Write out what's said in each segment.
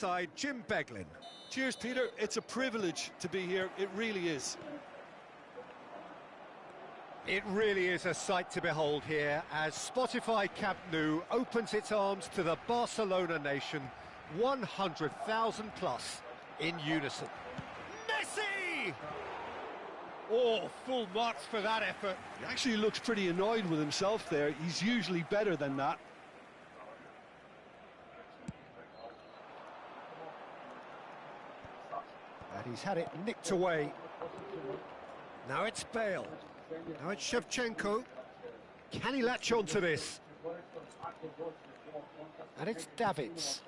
Side Jim Beglin. Cheers, Peter. It's a privilege to be here. It really is. It really is a sight to behold here as Spotify Camp Nou opens its arms to the Barcelona nation, 100,000 plus in unison. Messi! Oh, full marks for that effort. He actually looks pretty annoyed with himself there. He's usually better than that. And he's had it nicked away. Now it's Bale. Now it's Shevchenko. Can he latch on to this? And it's Davids.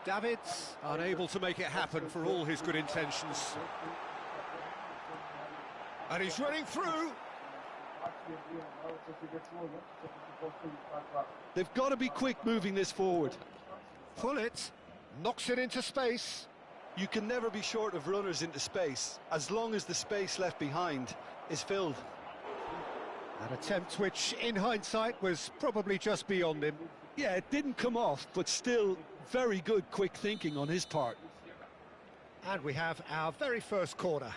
Davids unable to make it happen for all his good intentions. And he's running through. They've got to be quick moving this forward. Pull it. Knocks it into space. You can never be short of runners into space, as long as the space left behind is filled. An attempt which, in hindsight, was probably just beyond him. Yeah, it didn't come off, but still very good quick thinking on his part. And we have our very first corner.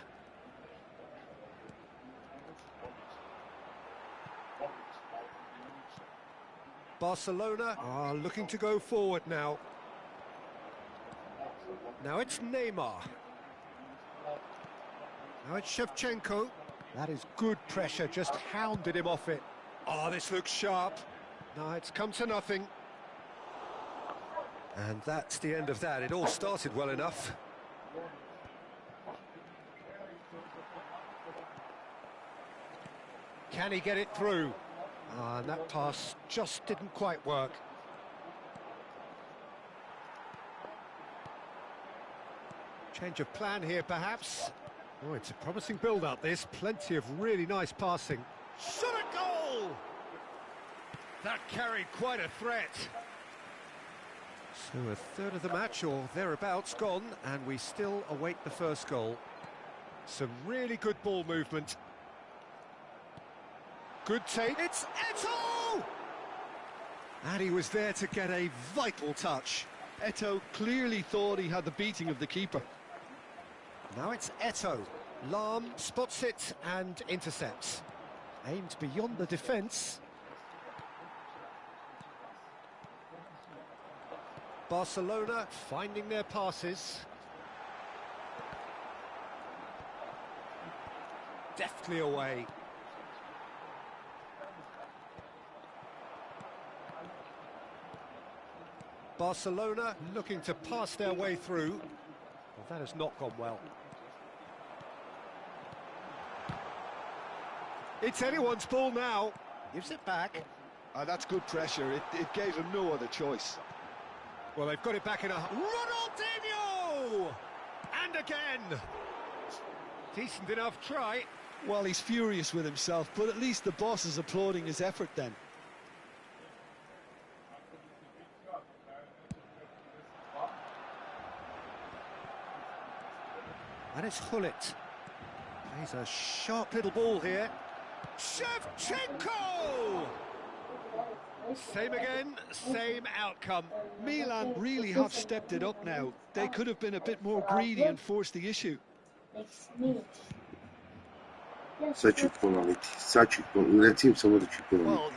Barcelona are looking to go forward now. Now it's Neymar. Now it's Shevchenko. That is good pressure, just hounded him off it. Oh, this looks sharp. No, it's come to nothing. And that's the end of that. It all started well enough. Can he get it through? And that pass just didn't quite work. Change of plan here, perhaps. Oh, it's a promising build-up, this. Plenty of really nice passing. Shot a goal! That carried quite a threat. So a third of the match, or thereabouts, gone, and we still await the first goal. Some really good ball movement. Good take. It's Eto'o! And he was there to get a vital touch. Eto'o clearly thought he had the beating of the keeper. Now it's Eto'o. Lahm spots it and intercepts. Aimed beyond the defence. Barcelona finding their passes. Deftly away. Barcelona looking to pass their way through. Well, that has not gone well. It's anyone's ball now. Gives it back. That's good pressure. It gave him no other choice. Well, they've got it back in a... Ronaldinho! And again! Decent enough try. Well, he's furious with himself, but at least the boss is applauding his effort then. And it's Hullet. Plays a sharp little ball here. Shevchenko! Same again, same outcome. Milan really have stepped it up now. They could have been a bit more greedy and forced the issue. Well,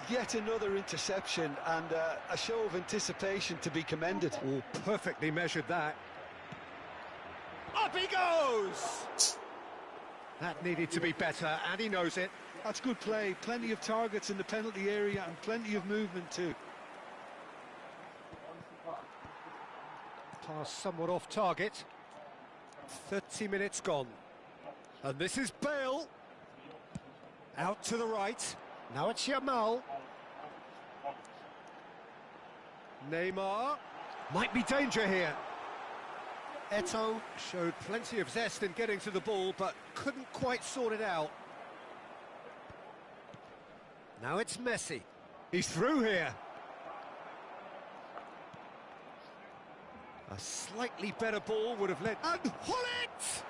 yet another interception and a show of anticipation to be commended. Oh, perfectly measured that. Up he goes! That needed to be better, and he knows it. That's good play. Plenty of targets in the penalty area and plenty of movement too. Pass somewhat off target. 30 minutes gone. And this is Bale. Out to the right. Now it's Yamal. Neymar. Might be danger here. Eto'o showed plenty of zest in getting to the ball, but couldn't quite sort it out. Now it's Messi. He's through here. A slightly better ball would have led... And Hullet!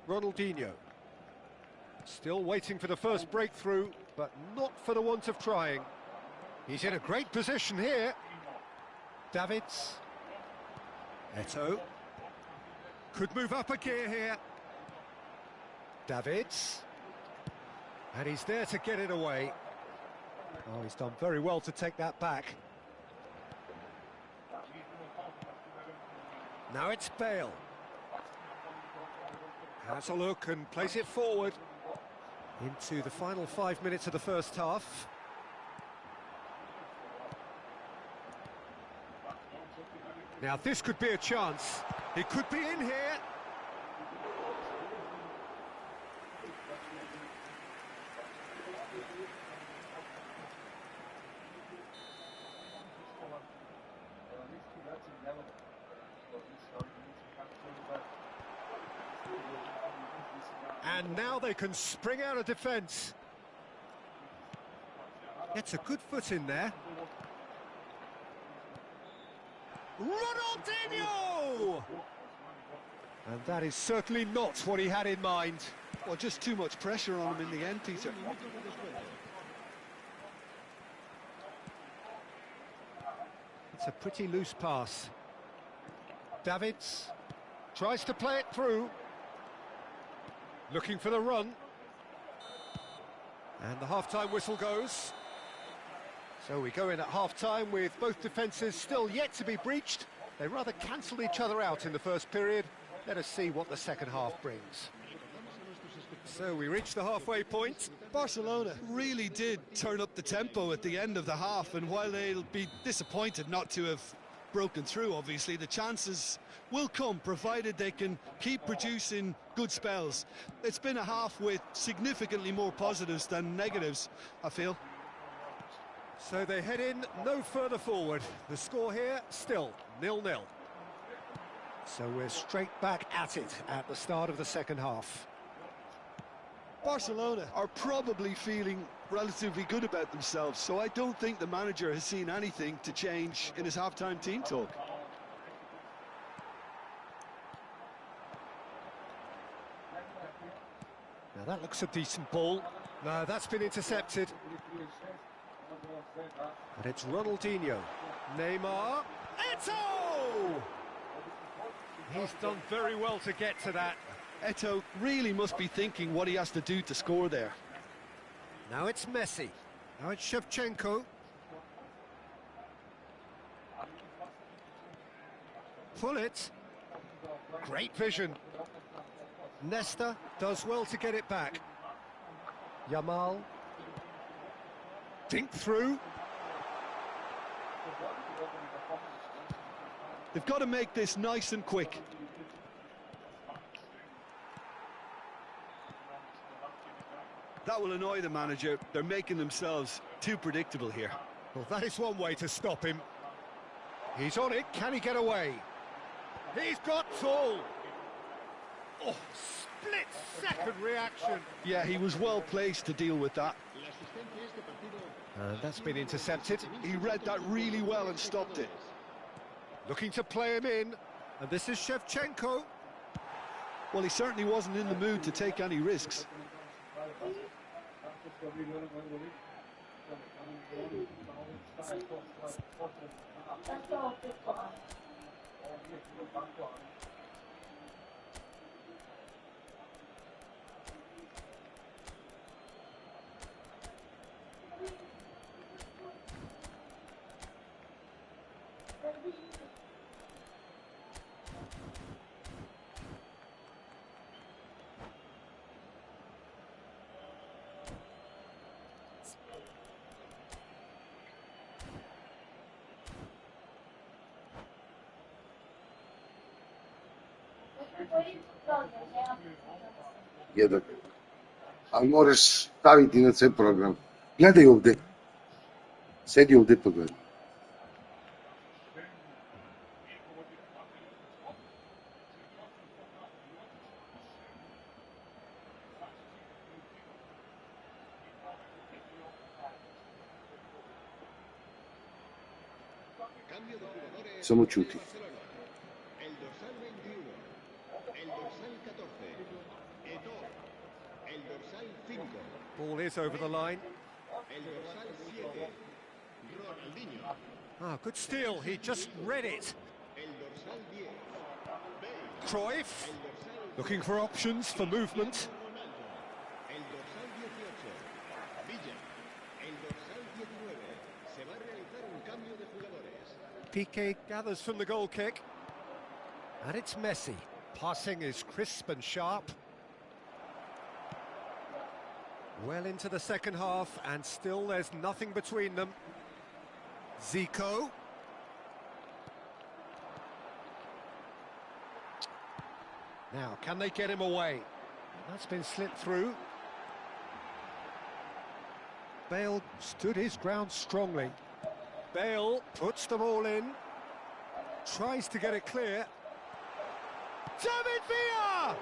Ronaldinho. Still waiting for the first breakthrough, but not for the want of trying. He's in a great position here. Davids. Eto'o. Could move up a gear here. Davids. And he's there to get it away. Oh, he's done very well to take that back. Now it's Bale. Has a look and plays it forward. Into the final 5 minutes of the first half. Now this could be a chance. It could be in here. And now they can spring out of defence. Gets a good foot in there. Ronaldinho! And that is certainly not what he had in mind. Well, just too much pressure on him in the end, Peter. It's a pretty loose pass. Davids tries to play it through. Looking for the run. And the half-time whistle goes. So we go in at half-time with both defences still yet to be breached. They rather cancelled each other out in the first period. Let us see what the second half brings. So we reach the halfway point. Barcelona really did turn up the tempo at the end of the half, and while they'll be disappointed not to have broken through, obviously, the chances will come, provided they can keep producing good spells. It's been a half with significantly more positives than negatives, I feel. So they head in no further forward. The score here, still 0-0. So we're straight back at it at the start of the second half. Barcelona are probably feeling relatively good about themselves, so I don't think the manager has seen anything to change in his half-time team talk. Now that looks a decent ball. No, that's been intercepted. And it's Ronaldinho. Neymar. Eto'o! He's done very well to get to that. Eto'o really must be thinking what he has to do to score there. Now it's Messi. Now it's Shevchenko. Pull it. Great vision. Nesta does well to get it back. Yamal. Dink through. They've got to make this nice and quick. That will annoy the manager. They're making themselves too predictable here. Well, that is one way to stop him. He's on it. Can he get away? He's got tall. Oh, split-second reaction. Yeah, he was well placed to deal with that. And that's been intercepted. He read that really well and stopped it. Looking to play him in. And this is Shevchenko. Well, he certainly wasn't in the mood to take any risks. Jedan. Ali moraš staviti na sve program. Gledaj ovdje. Sedi ovdje pa gledaj. Samo čuti. El dorsal 21, el dorsal 14, Ball is over the line. Ah, good steal, he just read it. Cruyff, looking for options for movement. Piqué gathers from the goal kick. And it's Messi. Passing is crisp and sharp. Well into the second half, and still there's nothing between them. Zico. Now, can they get him away? That's been slipped through. Bale stood his ground strongly. Bale puts them all in. Tries to get it clear. David Villa!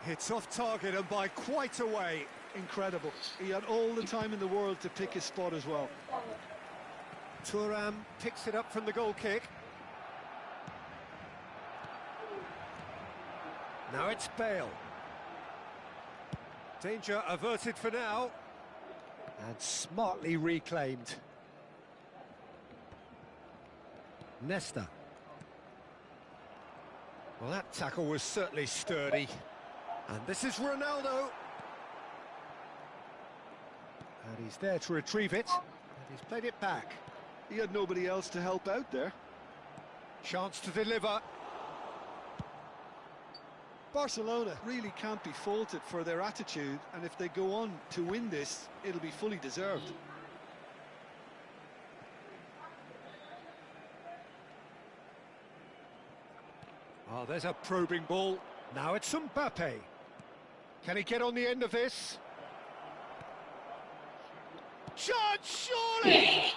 Hits off target and by quite a way. Incredible. He had all the time in the world to pick his spot as well. Thuram picks it up from the goal kick. Now it's Bale. Danger averted for now. And smartly reclaimed. Nesta. Well, that tackle was certainly sturdy. And this is Ronaldo. And he's there to retrieve it. And he's played it back. He had nobody else to help out there. Chance to deliver. Barcelona really can't be faulted for their attitude, and if they go on to win this, it'll be fully deserved. Oh, there's a probing ball. Now it's Mbappe. Can he get on the end of this? Chance, surely!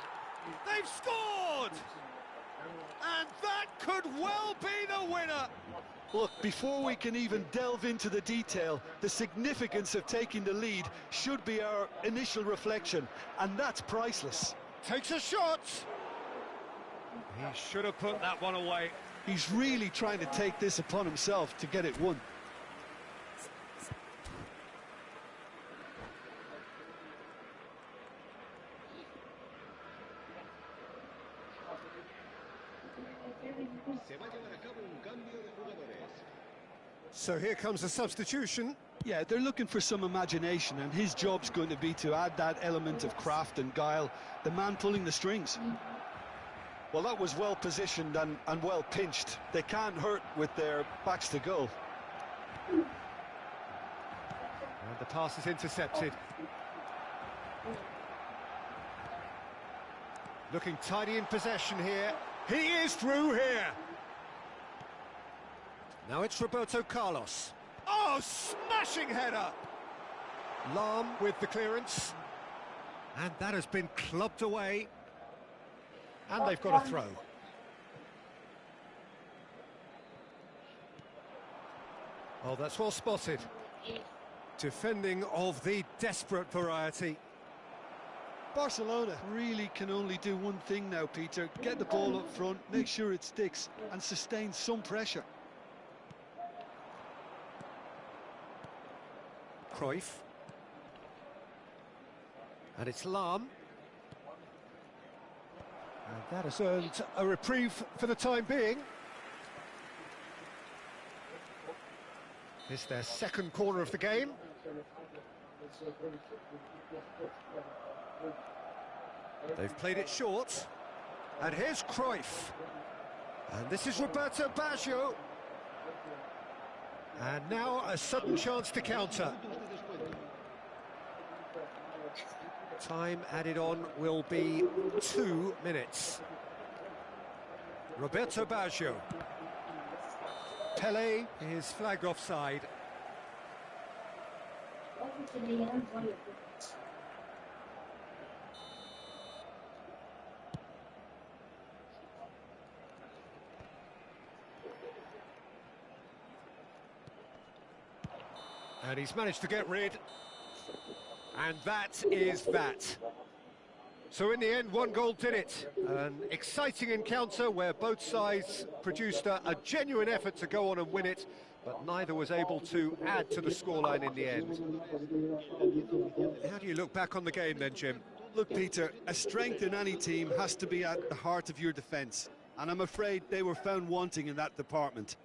They've scored! And that could well be the winner! Look, before we can even delve into the detail, the significance of taking the lead should be our initial reflection, and that's priceless. Takes a shot! He should have put that one away. He's really trying to take this upon himself to get it won. So here comes a substitution. Yeah, they're looking for some imagination, and his job's going to be to add that element of craft and guile, the man pulling the strings. Well, that was well positioned and well pinched. They can't hurt with their backs to goal. And the pass is intercepted. Looking tidy in possession here. He is through here. Now it's Roberto Carlos. Oh, smashing header! Lahm with the clearance. And that has been clubbed away. And they've got a throw. Oh, that's well spotted. Defending of the desperate variety. Barcelona really can only do one thing now, Peter. Get the ball up front, make sure it sticks, and sustain some pressure. Cruyff. And it's Lahm. And that has earned a reprieve for the time being. It's their second corner of the game. They've played it short. And here's Cruyff. And this is Roberto Baggio. And now a sudden chance to counter. Time added on will be 2 minutes. Roberto Baggio. Pelé is flagged offside. And he's managed to get rid. And that is that. So in the end, one goal did it. An exciting encounter where both sides produced a genuine effort to go on and win it, but neither was able to add to the scoreline in the end. How do you look back on the game then, Jim? Look, Peter, a strength in any team has to be at the heart of your defence, and I'm afraid they were found wanting in that department.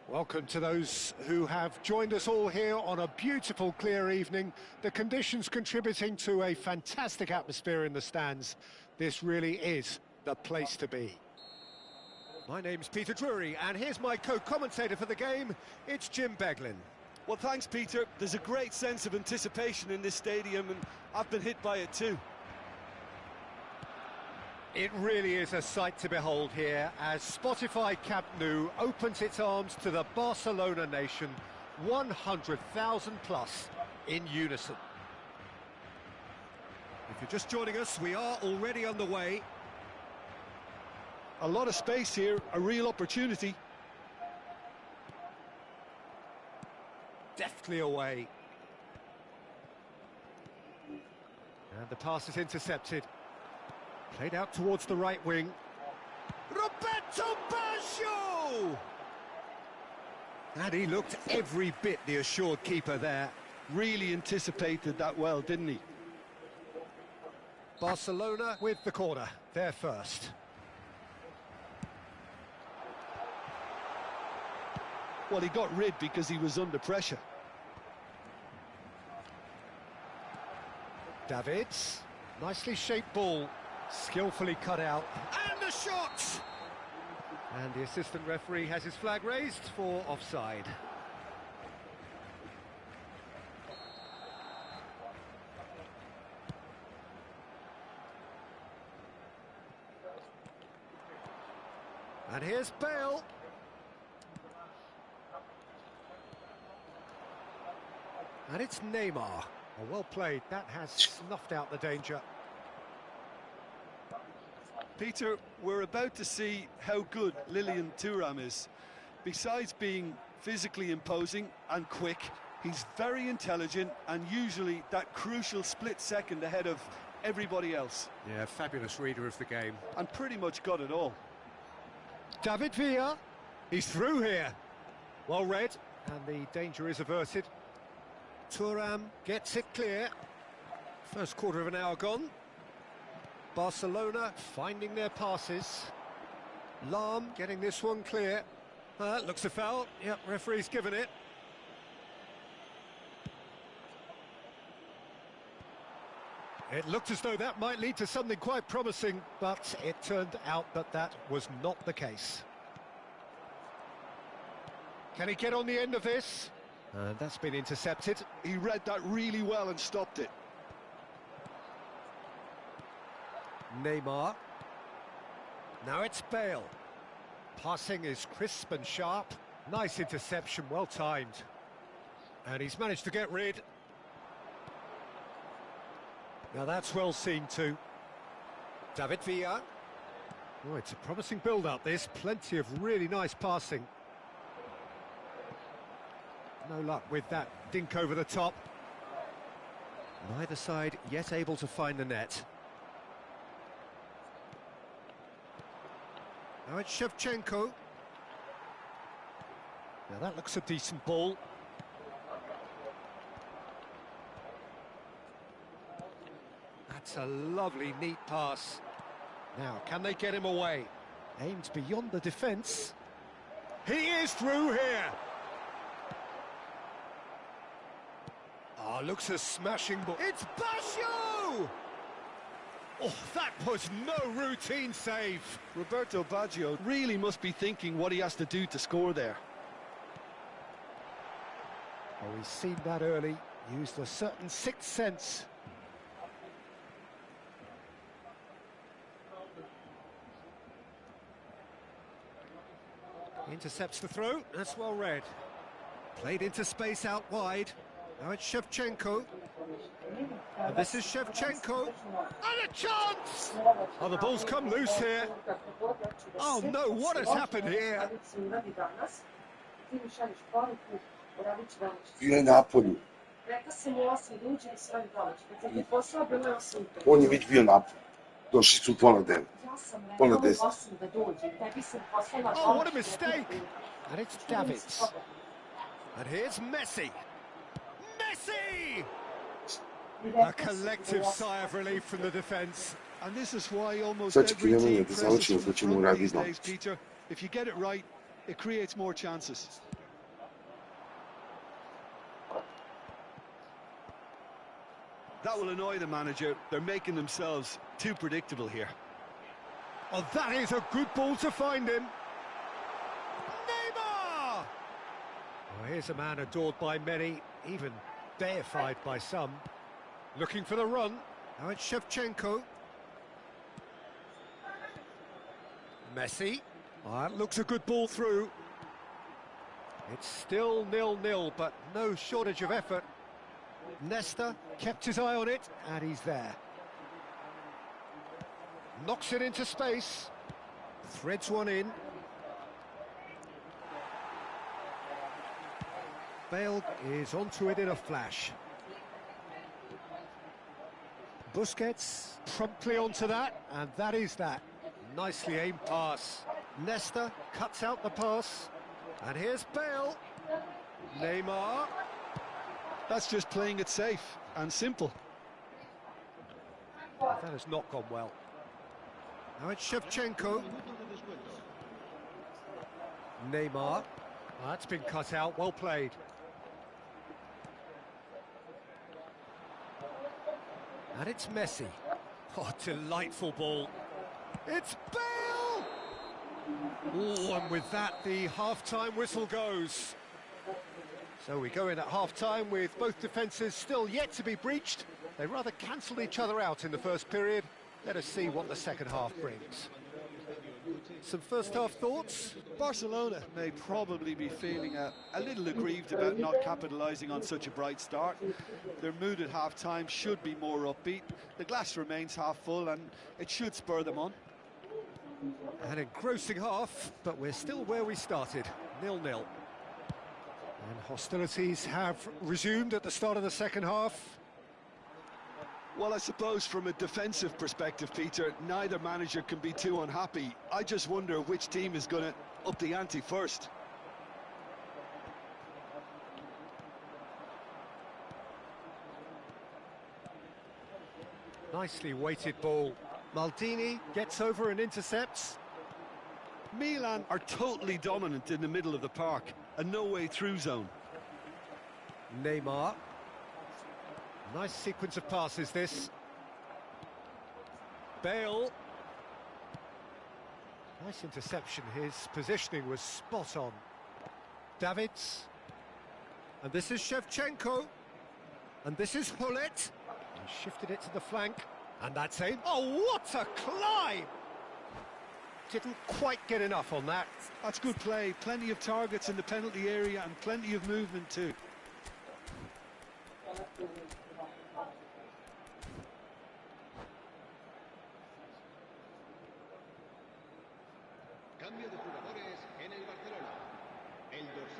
Welcome to those who have joined us all here on a beautiful, clear evening. The conditions contributing to a fantastic atmosphere in the stands. This really is the place to be. My name's Peter Drury, and here's my co-commentator for the game. It's Jim Beglin. Well, thanks, Peter. There's a great sense of anticipation in this stadium, and I've been hit by it too. It really is a sight to behold here as Spotify Camp Nou opens its arms to the Barcelona nation, 100,000 plus in unison. If you're just joining us, we are already underway. A lot of space here, a real opportunity. Deftly away. And the pass is intercepted. Played out towards the right wing. Roberto Baggio! And he looked every bit the assured keeper there. Really anticipated that well, didn't he? Barcelona with the corner, they're first. Well, he got rid because he was under pressure. Davids, nicely shaped ball, skillfully cut out, and the shot! And the assistant referee has his flag raised for offside. And here's Bale. And it's Neymar. Oh, well played. That has snuffed out the danger. Peter, we're about to see how good Lilian Thuram is. Besides being physically imposing and quick, he's very intelligent and usually that crucial split second ahead of everybody else. Yeah, fabulous reader of the game. And pretty much got it all. David Villa, he's through here. Well read, and the danger is averted. Thuram gets it clear. First quarter of an hour gone. Barcelona finding their passes. Lahm getting this one clear. Looks a foul. Yep, referee's given it. It looked as though that might lead to something quite promising, but it turned out that that was not the case. Can he get on the end of this? That's been intercepted. He read that really well and stopped it. Neymar. Now it's Bale. Passing is crisp and sharp. Nice interception, well timed. And he's managed to get rid. Now that's well seen too. David Villa. Oh, it's a promising build-up this. Plenty of really nice passing. No luck with that dink over the top. Neither side yet able to find the net. Now it's Shevchenko. Now that looks a decent ball. That's a lovely, neat pass. Now, can they get him away? Aimed beyond the defence. He is through here. Oh, looks a smashing ball. It's Baggio! Oh, that was no routine save. Roberto Baggio really must be thinking what he has to do to score there. Oh, he's seen that early. Used a certain sixth sense. Intercepts the throw. That's well read. Played into space out wide. Now it's Shevchenko. And this is Shevchenko. And a chance! Oh, the ball's come loose here. Oh no, what has happened here? Bio je napolju. On je već bio napolju. Došli su pola 9. Pola 10. Oh, what a mistake! And it's Davids. And here's Messi. Messi! A collective sigh of relief from the defence. And this is why almost Sad će every Kylian team da presses završimo from što ćemo front uraditi these doma. days, Peter. If you get it right, it creates more chances. That will annoy the manager. They're making themselves too predictable here. Oh, that is a good ball to find him. Neymar! Oh, here's a man adored by many, even deified by some. Looking for the run. Now it's Shevchenko. Messi. Oh, that looks a good ball through. It's still 0-0, but no shortage of effort. Nesta kept his eye on it, and he's there. Knocks it into space. Threads one in. Bale is onto it in a flash. Busquets promptly onto that, and that is that. Nicely aimed pass. Nesta cuts out the pass. And here's Bale. Neymar. That's just playing it safe and simple. That has not gone well. Now it's Shevchenko. Neymar. Oh, that's been cut out, well played. And it's Messi. Oh, delightful ball. It's Bale! Oh, and with that, the half-time whistle goes. So we go in at half-time with both defences still yet to be breached. They rather cancelled each other out in the first period. Let us see what the second half brings. Some first-half thoughts? Barcelona may probably be feeling a little aggrieved about not capitalising on such a bright start. Their mood at half-time should be more upbeat. The glass remains half full and it should spur them on. An engrossing half, but we're still where we started, 0-0. And hostilities have resumed at the start of the second half. Well, I suppose from a defensive perspective, Peter, neither manager can be too unhappy. I just wonder which team is going to up the ante first. Nicely weighted ball. Maldini gets over and intercepts. Milan are totally dominant in the middle of the park. A no-way through zone. Neymar. Nice sequence of passes, this. Bale. Nice interception. His positioning was spot on. Davids. And this is Shevchenko. And this is Hullet. He shifted it to the flank. And that's aimed. Oh, what a climb! Didn't quite get enough on that. That's good play. Plenty of targets in the penalty area and plenty of movement too.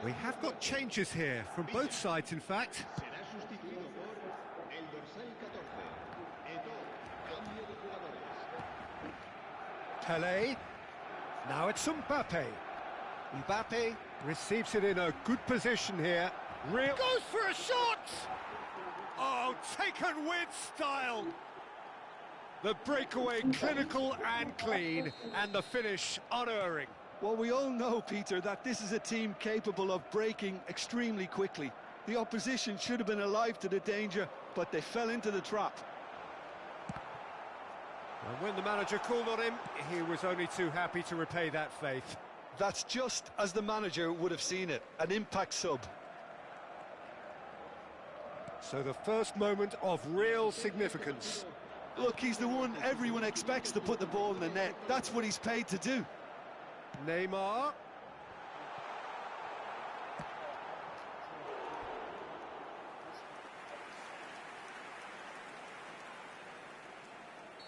We have got changes here, from both sides in fact. Pelé, now it's Mbappe. Mbappe receives it in a good position here. Goes for a shot! Oh, taken with style! The breakaway clinical and clean, and the finish unerring. Well, we all know, Peter, that this is a team capable of breaking extremely quickly. The opposition should have been alive to the danger, but they fell into the trap. And when the manager called on him, he was only too happy to repay that faith. That's just as the manager would have seen it, an impact sub. So the first moment of real significance. Look, he's the one everyone expects to put the ball in the net. That's what he's paid to do. Neymar.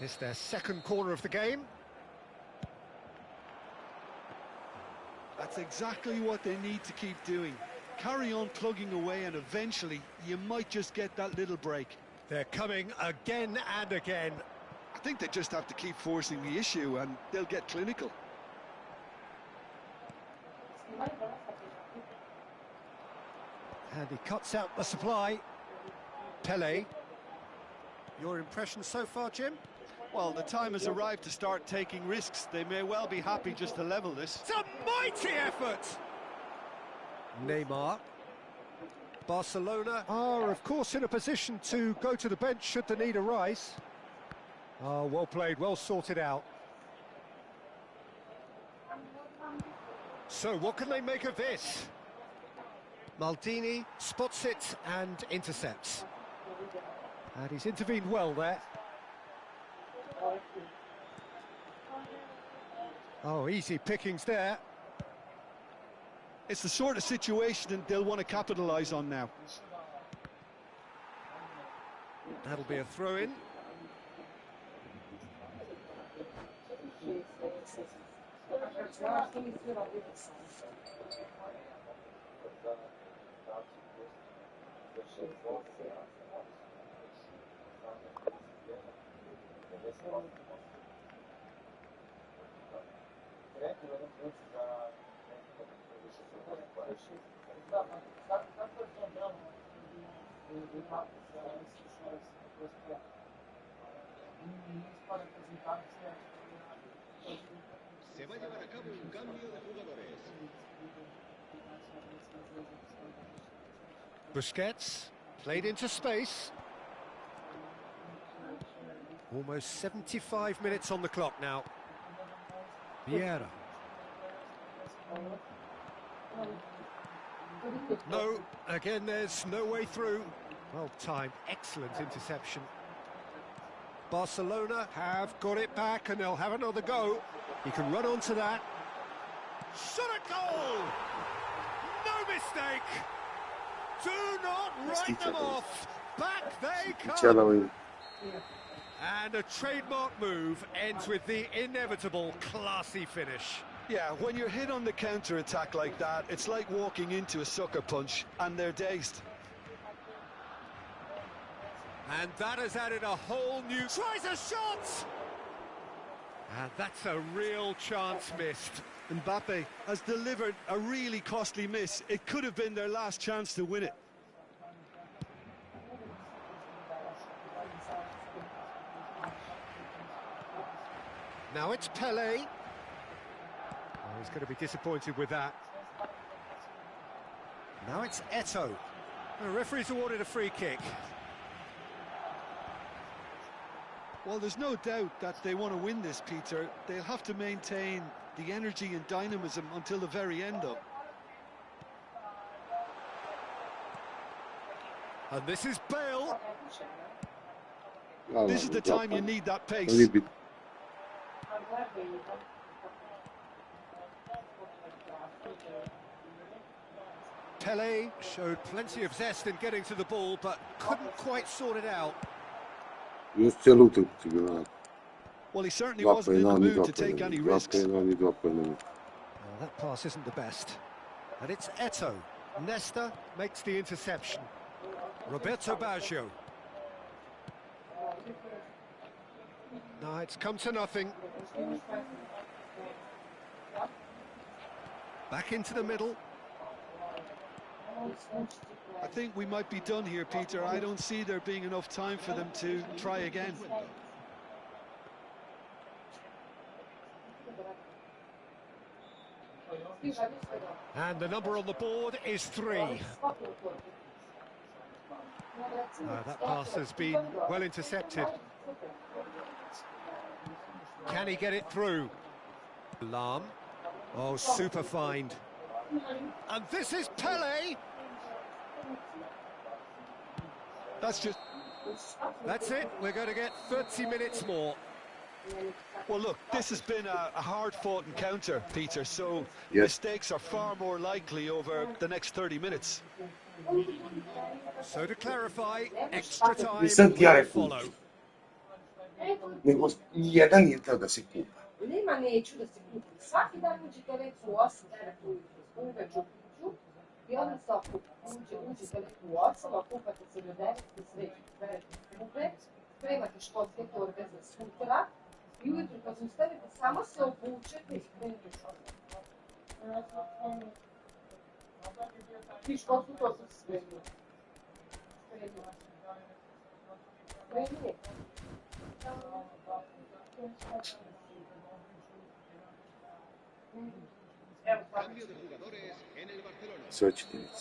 It's their second corner of the game. That's exactly what they need to keep doing. Carry on plugging away and eventually you might just get that little break. They're coming again and again. I think they just have to keep forcing the issue and they'll get clinical. And he cuts out the supply. Pelé. Your impression so far, Jim? Well, the time has arrived to start taking risks. They may well be happy just to level this. It's a mighty effort! Neymar. Barcelona are, of course, in a position to go to the bench should the need arise. Oh, well played, well sorted out. So, what can they make of this? Maldini spots it and intercepts. And he's intervened well there. Oh, easy pickings there. It's the sort of situation they'll want to capitalise on now. That'll be a throw-in. Se va a llevar a cabo un cambio de jugadores. Busquets, played into space. Almost 75 minutes on the clock now. Vieira. No, again there's no way through. Well timed, excellent interception. Barcelona have got it back and they'll have another go. He can run onto that. Shot at goal! No mistake! Do not write them off! Back they come! And a trademark move ends with the inevitable classy finish. Yeah, when you're hit on the counter-attack like that, it's like walking into a sucker punch, and they're dazed. And that has added a whole new... Tries a shot! And that's a real chance missed. Mbappe has delivered a really costly miss. It could have been their last chance to win it. Now it's Pelé. Oh, he's going to be disappointed with that. Now it's Eto'o. The referee's awarded a free kick. Well, there's no doubt that they want to win this, Peter. They'll have to maintain the energy and dynamism until the very end, though. And this is Bale. This is the time you need that pace. Pele showed plenty of zest in getting to the ball, but couldn't quite sort it out. Well, he certainly wasn't in the mood to take any risks. That pass isn't the best. And it's Eto'o. Nesta makes the interception. Roberto Baggio. No, it's come to nothing. Back into the middle. I think we might be done here, Peter. I don't see there being enough time for them to try again. And the number on the board is 3. That pass has been well intercepted. Can he get it through? Lam. Oh, super find. And this is Pele. That's it. We're going to get 30 minutes more. Well, look, this has been a hard-fought encounter, Peter, so mistakes are far more likely over the next 30 minutes. So to clarify, extra time will follow. Nego jedan je teo da se kupa. Nema, neću da se kupim. Svaki dan uđite lepo u 8, 9 ujutru, uveče u kuću i onda se okupate. Uđite lepo u 8, okupate se do 9, srećete kupe, spremate školske torbe za sutra i ujutru kad ustanete samo se obučete i krenete školske. Ti školsku torbu se spremio. Spremio. Cambio de jugadores en el Barcelona.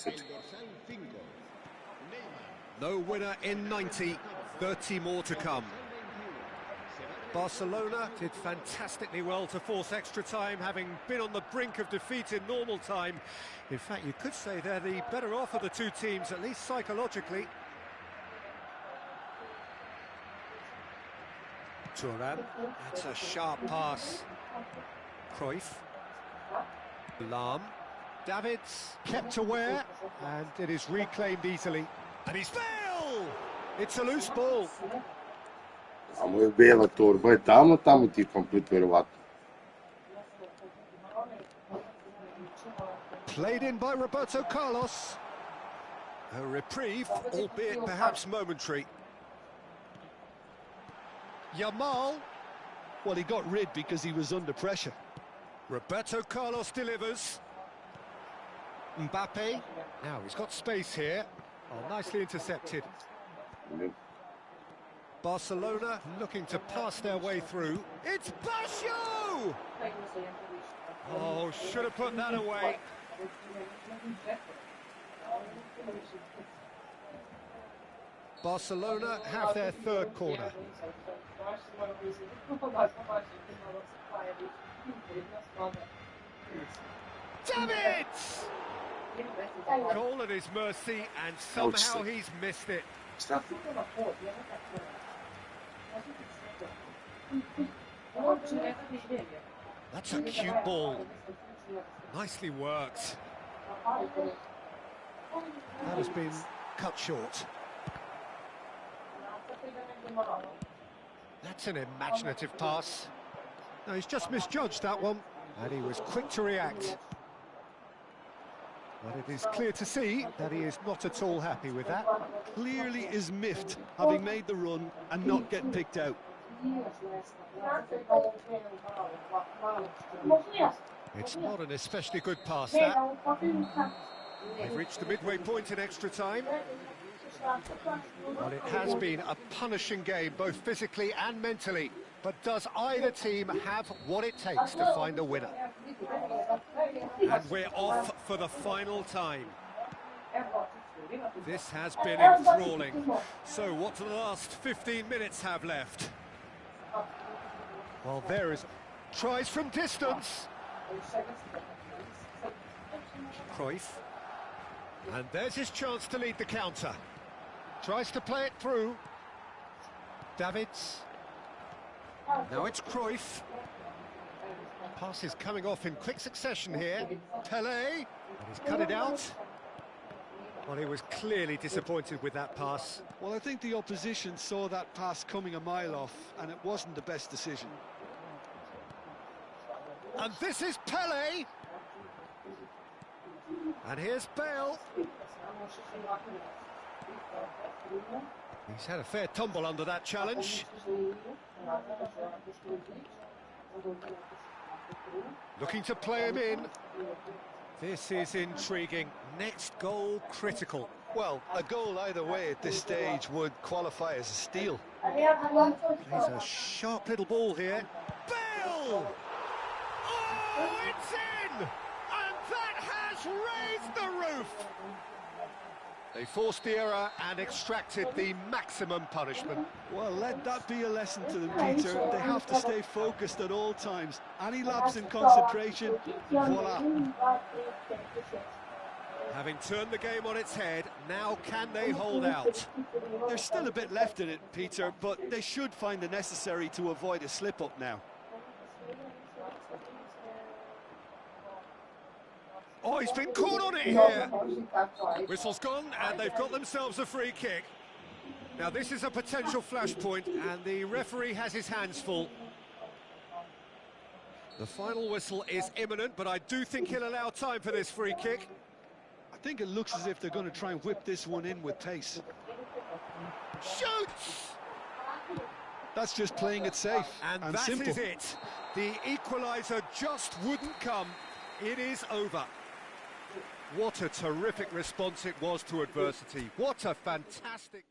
El dorsal 5. No winner in 90, 30 more to come. Barcelona did fantastically well to force extra time, having been on the brink of defeat in normal time. In fact, you could say they're the better off of the two teams, at least psychologically. Thuram, that's a sharp pass. Cruyff. Lam. Davids kept aware, and it is reclaimed easily. And he's Bale! It's a loose ball. Tamo je bela torba, je tamo ti je komplet verovatno. Played in by Roberto Carlos. A reprieve, albeit perhaps momentary. Yamal. Well, he got rid because he was under pressure. Roberto Carlos delivers. Mbappe. Now he's got space here. Oh, nicely intercepted. Barcelona looking to pass their way through. It's Baggio! Oh, should have put that away. Barcelona have their third corner. Davids! Goal at his mercy, and somehow he's missed it. That's a cute ball. Nicely worked. That has been cut short. That's an imaginative pass. No, he's just misjudged that one, and he was quick to react. But it is clear to see that he is not at all happy with that. Clearly is miffed, having made the run and not get picked out. It's not an especially good pass, that. They've reached the midway point in extra time. Well, it has been a punishing game, both physically and mentally. But does either team have what it takes to find a winner? And we're off for the final time. This has been enthralling. So what do the last 15 minutes have left? Well, there is... Tries from distance. Cruyff. And there's his chance to lead the counter. Tries to play it through. Davids. Now it's Cruyff. Passes coming off in quick succession here. Pelé. And he's cut it out. Well, he was clearly disappointed with that pass. Well, I think the opposition saw that pass coming a mile off, and it wasn't the best decision. And this is Pelé. And here's Bale. He's had a fair tumble under that challenge. Looking to play him in. This is intriguing. Next goal critical. Well, a goal either way at this stage would qualify as a steal. Plays a sharp little ball here. Bale! Oh, it's in! And that has raised the roof! They forced the error and extracted the maximum punishment. Well, let that be a lesson to them, Peter. They have to stay focused at all times. Any lapse in concentration, voila. Having turned the game on its head, now can they hold out? There's still a bit left in it, Peter, but they should find the necessary to avoid a slip-up now. Oh, he's been caught on it here. Whistle's gone, and they've got themselves a free kick. Now, this is a potential flashpoint, and the referee has his hands full. The final whistle is imminent, but I do think he'll allow time for this free kick. I think it looks as if they're going to try and whip this one in with pace. Shoots! That's just playing it safe And and that simple. is it. The equaliser just wouldn't come. It is over. What a terrific response it was to adversity. What a fantastic...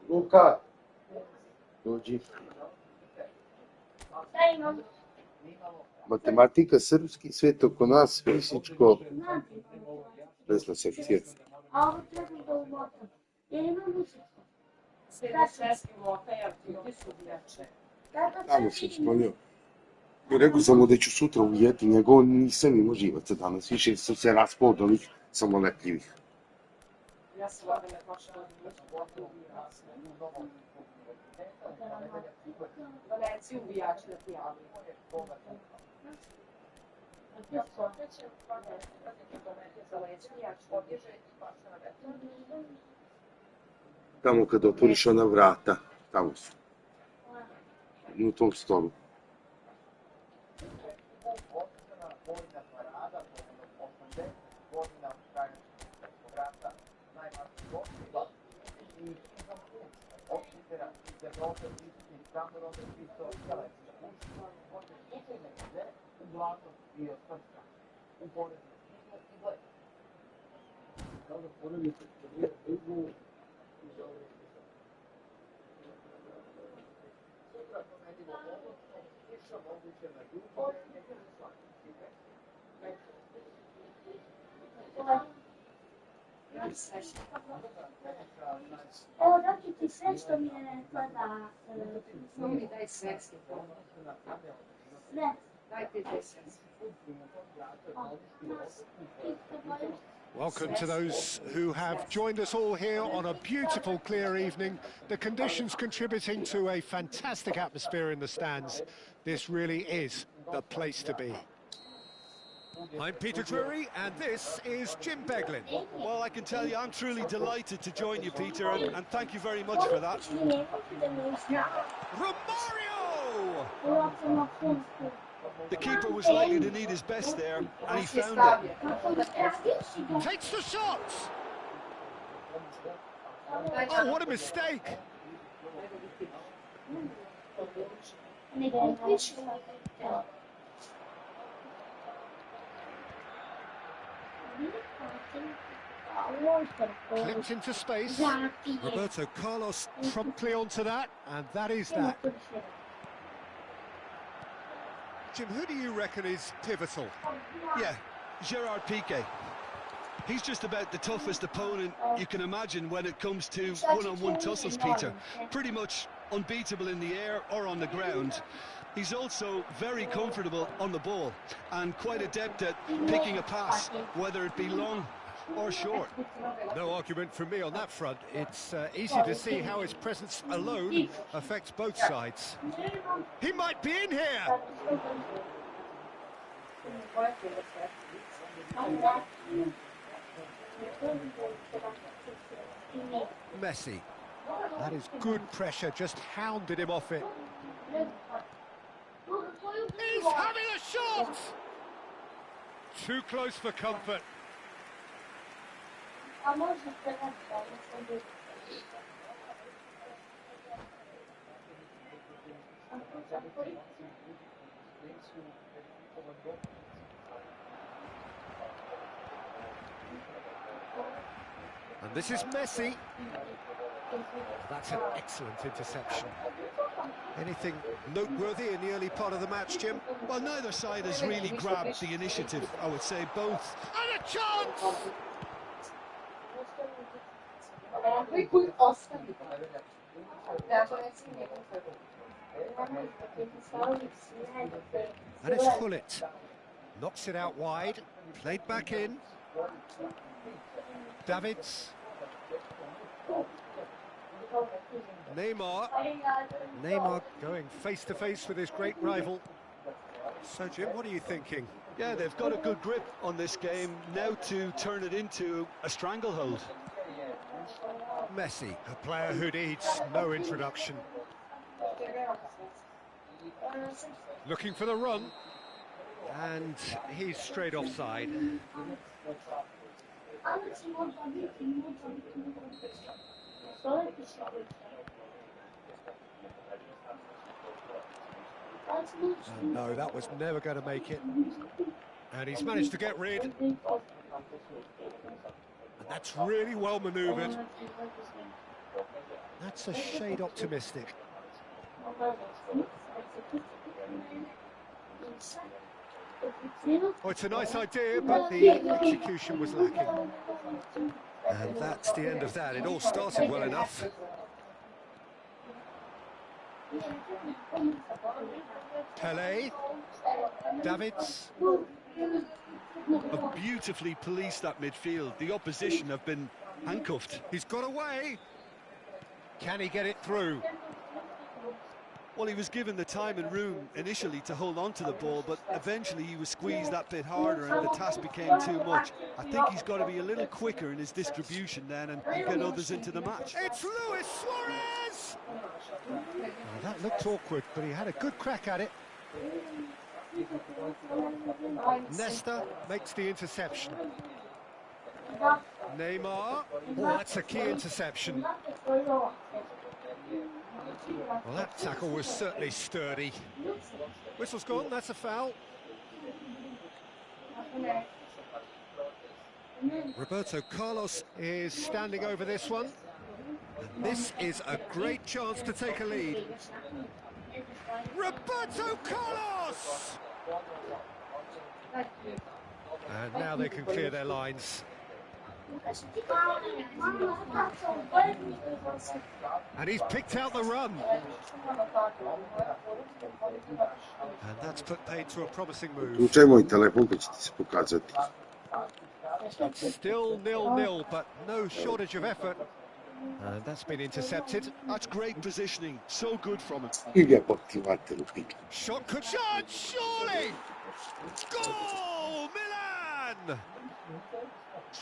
Luka, dođi. Matematika, srpski, svet oko nas, fizičko, desna sekcija. Tamo sam sklonio. Rekao sam mu da ću sutra uvijeti njegov, nisam imao živaca danas, više sam se raspao od onih samoletljivih. Tamo kad otvoriš ona vrata, tamo su. U tom stolu. Ho dato tutti i sesto mi è guarda. Non mi dai sensi. Dai te dei sensi. Welcome to those who have joined us all here on a beautiful, clear evening. The conditions contributing to a fantastic atmosphere in the stands. This really is the place to be. I'm Peter Drury, and this is Jim Beglin. Well, I can tell you, I'm truly delighted to join you, Peter, and thank you very much for that. Romario! The keeper was likely to need his best there, and he found it. Takes the shot! Oh, what a mistake! Clipped into space. Roberto Carlos promptly onto that, and that is that. Jim, who do you reckon is pivotal? Yeah, Gerard Piqué. He's just about the toughest opponent you can imagine when it comes to one-on-one tussles, Peter. Pretty much unbeatable in the air or on the ground. He's also very comfortable on the ball and quite adept at picking a pass, whether it be long or short. No argument from me on that front. It's easy to see how his presence alone affects both sides. He might be in here! Messi. That is good pressure, just hounded him off it. He's having a shot! Too close for comfort. And this is Messi. That's an excellent interception. Anything noteworthy in the early part of the match, Jim? Well, neither side has really grabbed the initiative, I would say. Both. And a chance! And it's Hullet. Knocks it out wide. Played back in. Davids. Neymar going face-to-face with his great rival. So, Jim, what are you thinking? Yeah, they've got a good grip on this game now to turn it into a stranglehold. Messi, a player who needs no introduction. Looking for the run. And he's straight offside. No, that was never going to make it. And he's managed to get rid. And that's really well manoeuvred. That's a shade optimistic. Oh, it's a nice idea, but the execution was lacking. And that's the end of that. It all started well enough. Pelé, Davids. Have beautifully policed that midfield. The opposition have been handcuffed. He's got away. Can he get it through? Well, he was given the time and room initially to hold on to the ball, but eventually he was squeezed that bit harder and the task became too much. I think he's got to be a little quicker in his distribution then and get others into the match. It's Luis Suarez! Oh, that looked awkward, but he had a good crack at it. Nesta makes the interception. Neymar. Oh, that's a key interception. Well, that tackle was certainly sturdy. Whistle's gone, that's a foul. Roberto Carlos is standing over this one. And this is a great chance to take a lead. Roberto Carlos! And now they can clear their lines. And he's picked out the run. And that's put paid to a promising Tu move. c'hai mój telefon, to ci ti pokażę. Still 0-0, but no shortage of effort. And that's been intercepted. That's great positioning, so good from him. Ilia pottivate Lupin. Shot could shot, surely! Goal, Milan!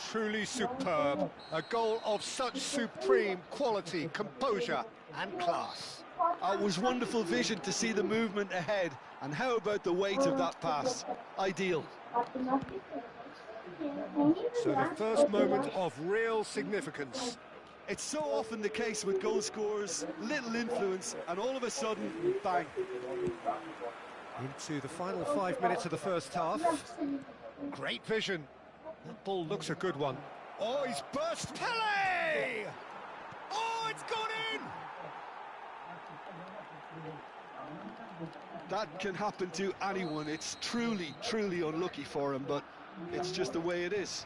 Truly superb. A goal of such supreme quality, composure and class. It was wonderful vision to see the movement ahead. And how about the weight of that pass? Ideal. So the first moment of real significance. It's so often the case with goal scorers, little influence, and all of a sudden, bang. Into the final 5 minutes of the first half. Great vision. That ball looks a good one. Oh, he's burst. Pele! Oh, it's gone in! That can happen to anyone. It's truly, truly unlucky for him, but it's just the way it is.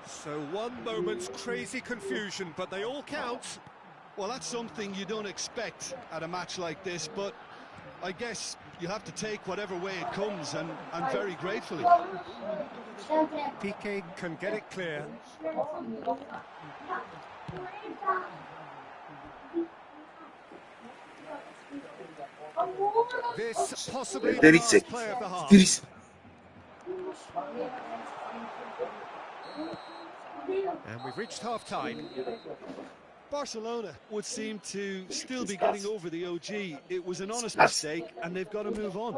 So one moment's crazy confusion, but they all count. Well, that's something you don't expect at a match like this, but I guess you have to take whatever way it comes, and very gratefully. Piqué can get it clear. This possibly the last play of the half. And we've reached half-time. Barcelona would seem to still be getting over the OG. It was an honest mistake, and they've got to move on.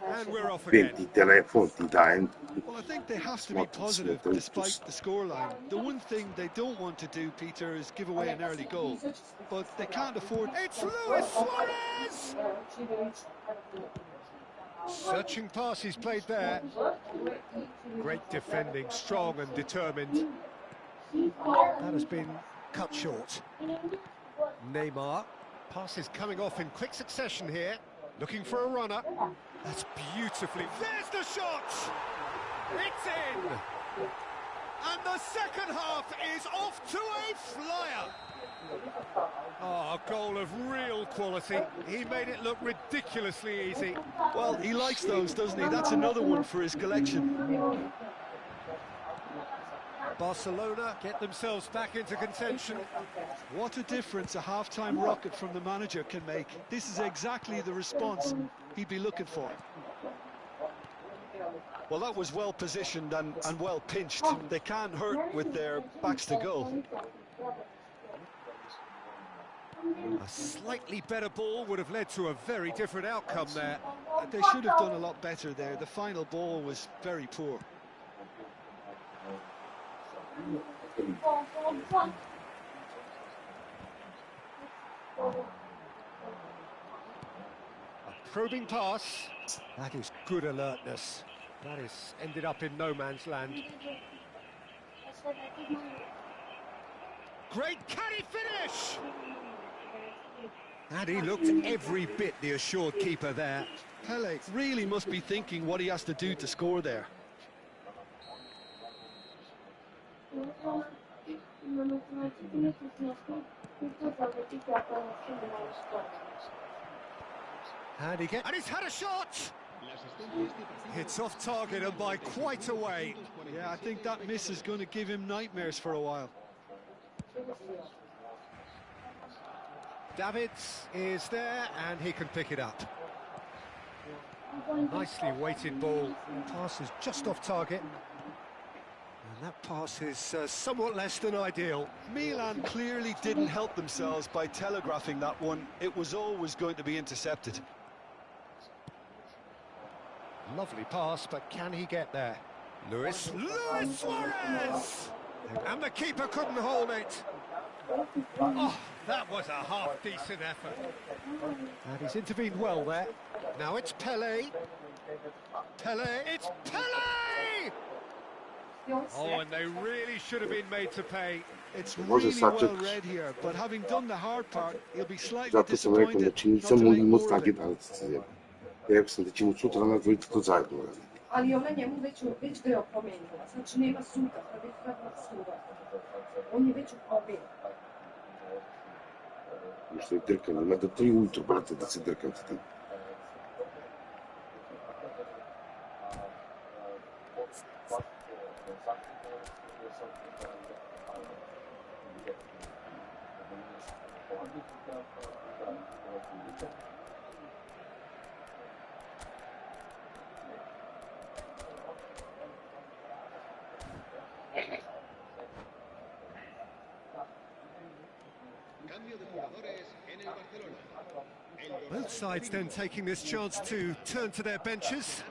And we're off again. Well, I think they have to be positive despite the scoreline. The one thing they don't want to do, Peter, is give away an early goal. But they can't afford... It's Luis Suarez! Searching pass he's played there. Great defending, strong and determined. That has been cut short. Neymar. Pass is coming off in quick succession here. Looking for a runner. That's beautifully... There's the shot! It's in! And the second half is off to a flyer! Oh, a goal of real quality. He made it look ridiculously easy. Well, he likes those, doesn't he? That's another one for his collection. Barcelona get themselves back into contention. What a difference a half-time rocket from the manager can make. This is exactly the response he'd be looking for. Well, that was well positioned and well pinched. They can't hurt with their backs to goal. A slightly better ball would have led to a very different outcome there. They should have done a lot better there. The final ball was very poor. A probing pass. That is good alertness. That is ended up in no man's land. Great, can he finish? And he looked every bit the assured keeper there. Pele really must be thinking what he has to do to score there. And he's had a shot! It's off target and by quite a way. Yeah, I think that miss is going to give him nightmares for a while. Davids is there and he can pick it up. Nicely weighted ball. Pass is just off target. And that pass is somewhat less than ideal. Milan clearly didn't help themselves by telegraphing that one. It was always going to be intercepted. Lovely pass, but can he get there? Luis Suarez! And the keeper couldn't hold it. Oh, that was a half-decent effort. And he's intervened well there. Now it's Pele. It's Pele! Oh, and they really should have been made to pay. It's Może really well zacząć, read here, but having done the hard part, he'll be slightly zato sam rekao, disappointed znači not nisam to mu make imao more of snage it. da se zjeba. Rekao sam da ćemo sutra na dvojicu to zajedno raditi. Ali ona njemu već ga je opomenula, znači nema suda, pa već kakva suda. On je već opomenula. Što je drkano, ima do 3 ujutru, brate, da se drkam s tim. Cambio de jugadores en el Barcelona. Both sides then taking this chance to turn to their benches.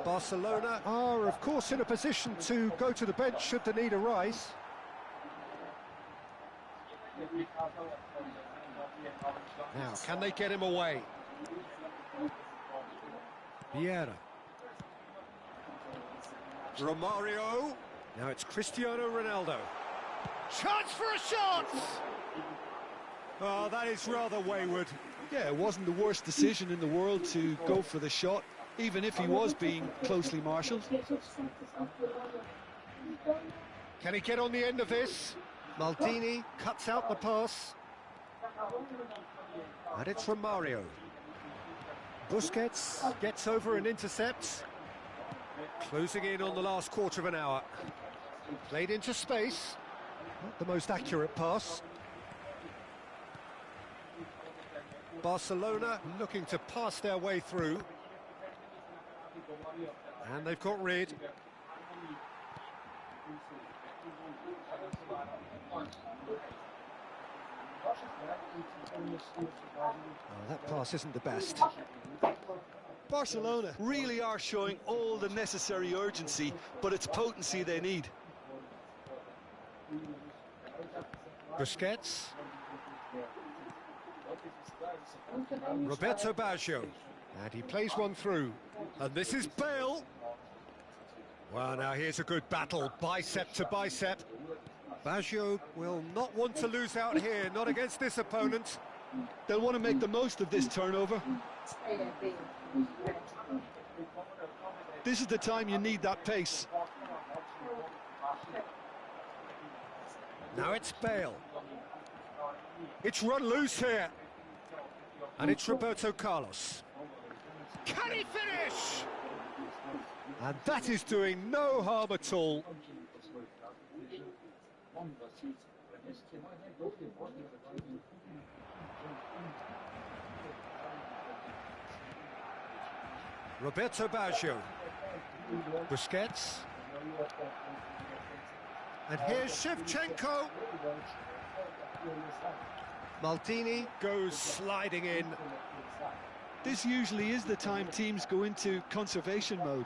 Barcelona are, of course, in a position to go to the bench should the need arise. Now, can they get him away? Vieira. Romario. Now it's Cristiano Ronaldo. Chance for a shot! Oh, that is rather wayward. Yeah, it wasn't the worst decision in the world to go for the shot, even if he was being closely marshalled. Can he get on the end of this? Maldini cuts out the pass. And it's Romario. Busquets gets over and intercepts. Closing in on the last quarter of an hour. Played into space. Not the most accurate pass. Barcelona looking to pass their way through. And they've got rid. Oh, that pass isn't the best. Barcelona really are showing all the necessary urgency, but it's potency they need. Busquets. Roberto Baggio. And he plays one through. And this is Bale. Well, now here's a good battle, bicep to bicep. Baggio will not want to lose out here, not against this opponent. They'll want to make the most of this turnover. This is the time you need that pace. Now it's Bale. It's run loose here. And it's Roberto Carlos. Can he finish? And that is doing no harm at all. Roberto Baggio. Busquets. And here's Shevchenko. Maldini goes sliding in. This usually is the time teams go into conservation mode.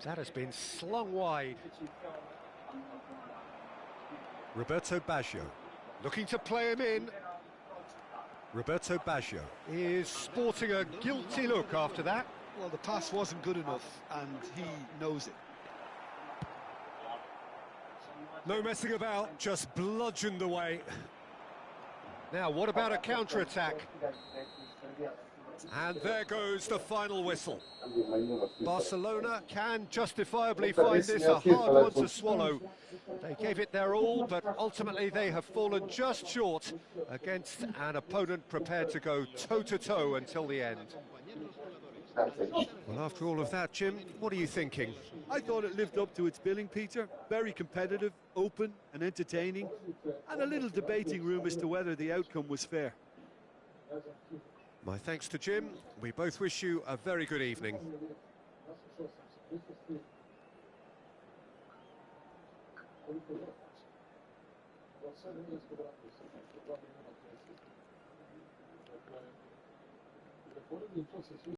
That has been slung wide. Roberto Baggio looking to play him in. Roberto Baggio is sporting a guilty look after that. Well, the pass wasn't good enough, and he knows it. No messing about, just bludgeoned away. Now, what about a counter-attack? And there goes the final whistle. Barcelona can justifiably find this a hard one to swallow. They gave it their all, but ultimately they have fallen just short against an opponent prepared to go toe-to-toe until the end. Well, after all of that, Jim, what are you thinking? I thought it lived up to its billing, Peter. Very competitive, open and entertaining, and a little debating room as to whether the outcome was fair. My thanks to Jim. We both wish you a very good evening.